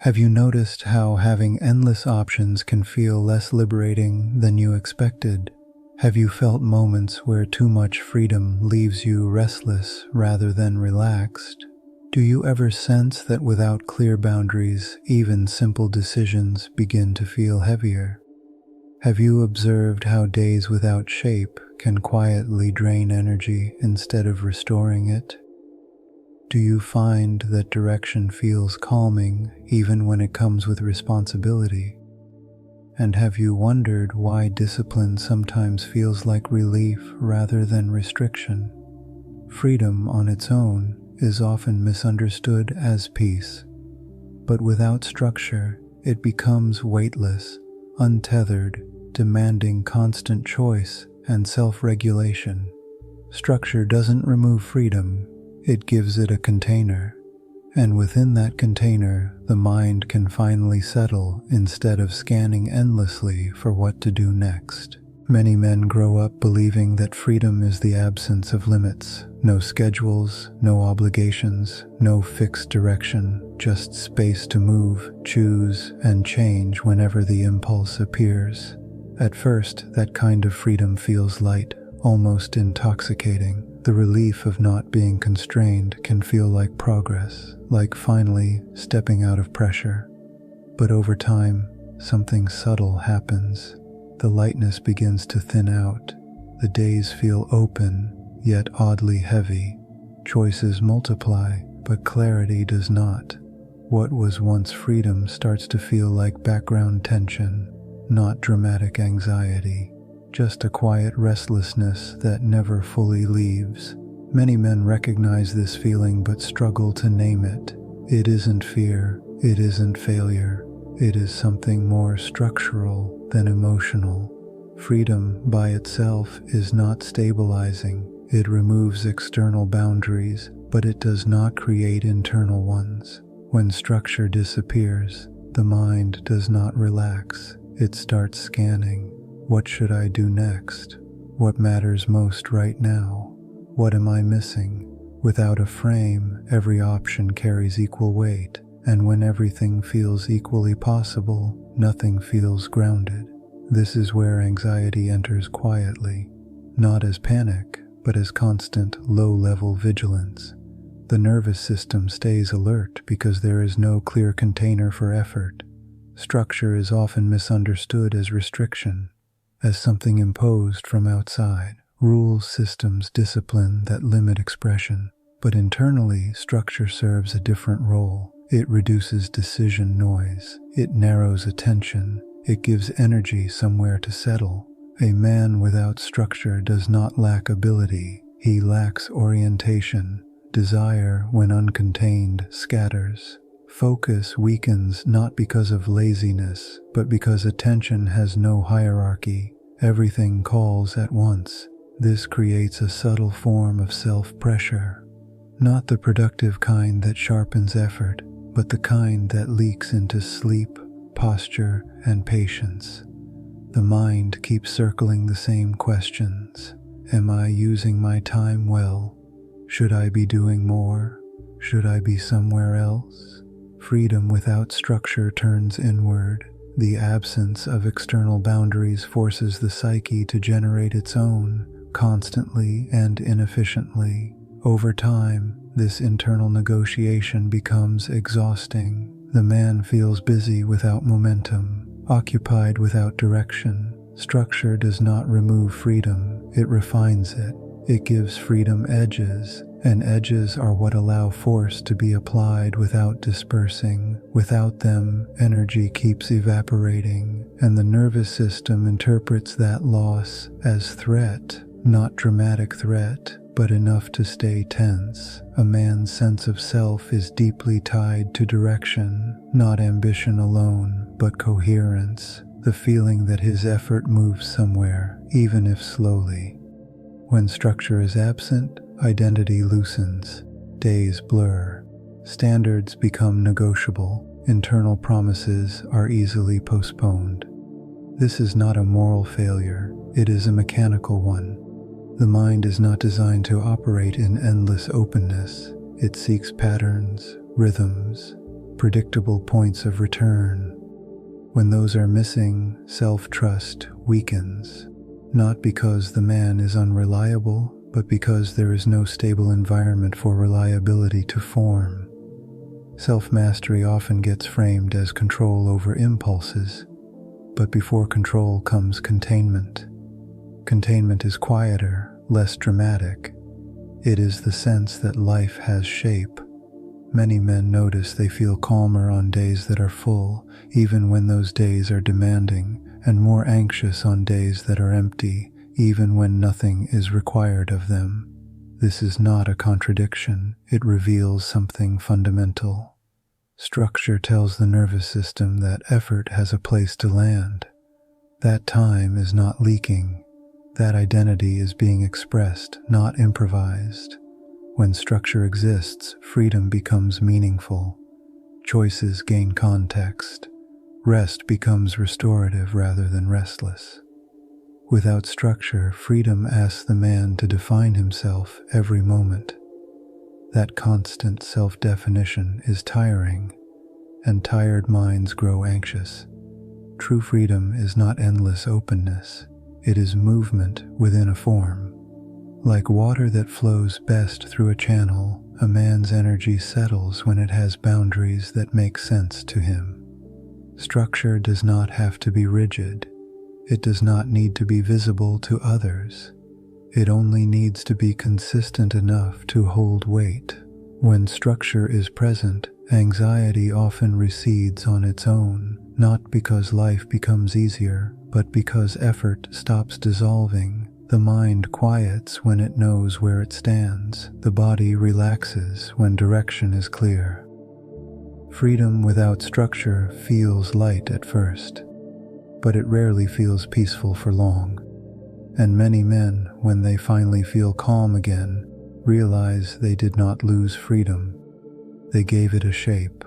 Have you noticed how having endless options can feel less liberating than you expected? Have you felt moments where too much freedom leaves you restless rather than relaxed? Do you ever sense that without clear boundaries, even simple decisions begin to feel heavier? Have you observed how days without shape can quietly drain energy instead of restoring it? Do you find that direction feels calming even when it comes with responsibility? And have you wondered why discipline sometimes feels like relief rather than restriction? Freedom on its own is often misunderstood as peace, but without structure, it becomes weightless, untethered, demanding constant choice and self-regulation. Structure doesn't remove freedom, it gives it a container, and within that container, the mind can finally settle instead of scanning endlessly for what to do next. Many men grow up believing that freedom is the absence of limits, no schedules, no obligations, no fixed direction, just space to move, choose, and change whenever the impulse appears. At first, that kind of freedom feels light, almost intoxicating. The relief of not being constrained can feel like progress, like finally stepping out of pressure. But over time, something subtle happens. The lightness begins to thin out. The days feel open, yet oddly heavy. Choices multiply, but clarity does not. What was once freedom starts to feel like background tension, not dramatic anxiety, just a quiet restlessness that never fully leaves. Many men recognize this feeling but struggle to name it. It isn't fear, it isn't failure, it is something more structural than emotional. Freedom by itself is not stabilizing. It removes external boundaries, but it does not create internal ones. When structure disappears, the mind does not relax. It starts scanning. What should I do next? What matters most right now? What am I missing? Without a frame, every option carries equal weight, and when everything feels equally possible, nothing feels grounded. This is where anxiety enters quietly, not as panic, but as constant, low-level vigilance. The nervous system stays alert because there is no clear container for effort. Structure is often misunderstood as restriction, as something imposed from outside. Rules, systems, discipline that limit expression. But internally, structure serves a different role. It reduces decision noise. It narrows attention. It gives energy somewhere to settle. A man without structure does not lack ability. He lacks orientation. Desire, when uncontained, scatters. Focus weakens not because of laziness, but because attention has no hierarchy. Everything calls at once. This creates a subtle form of self-pressure. Not the productive kind that sharpens effort, but the kind that leaks into sleep, posture, and patience. The mind keeps circling the same questions. Am I using my time well? Should I be doing more? Should I be somewhere else? Freedom without structure turns inward. The absence of external boundaries forces the psyche to generate its own, constantly and inefficiently. Over time, this internal negotiation becomes exhausting. The man feels busy without momentum, occupied without direction. Structure does not remove freedom, it refines it. It gives freedom edges, and edges are what allow force to be applied without dispersing. Without them, energy keeps evaporating, and the nervous system interprets that loss as threat, not dramatic threat, but enough to stay tense. A man's sense of self is deeply tied to direction, not ambition alone, but coherence, the feeling that his effort moves somewhere, even if slowly. When structure is absent, identity loosens, days blur, standards become negotiable, internal promises are easily postponed. This is not a moral failure, it is a mechanical one. The mind is not designed to operate in endless openness. It seeks patterns, rhythms, predictable points of return. When those are missing, self-trust weakens, not because the man is unreliable, but because there is no stable environment for reliability to form. Self-mastery often gets framed as control over impulses, but before control comes containment. Containment is quieter, less dramatic. It is the sense that life has shape. Many men notice they feel calmer on days that are full, even when those days are demanding, and more anxious on days that are empty, even when nothing is required of them. This is not a contradiction, it reveals something fundamental. Structure tells the nervous system that effort has a place to land. That time is not leaking. That identity is being expressed, not improvised. When structure exists, freedom becomes meaningful. Choices gain context. Rest becomes restorative rather than restless. Without structure, freedom asks the man to define himself every moment. That constant self-definition is tiring, and tired minds grow anxious. True freedom is not endless openness. It is movement within a form. Like water that flows best through a channel, a man's energy settles when it has boundaries that make sense to him. Structure does not have to be rigid. It does not need to be visible to others. It only needs to be consistent enough to hold weight. When structure is present, anxiety often recedes on its own, not because life becomes easier, but because effort stops dissolving. The mind quiets when it knows where it stands. The body relaxes when direction is clear. Freedom without structure feels light at first, but it rarely feels peaceful for long. And many men, when they finally feel calm again, realize they did not lose freedom. They gave it a shape.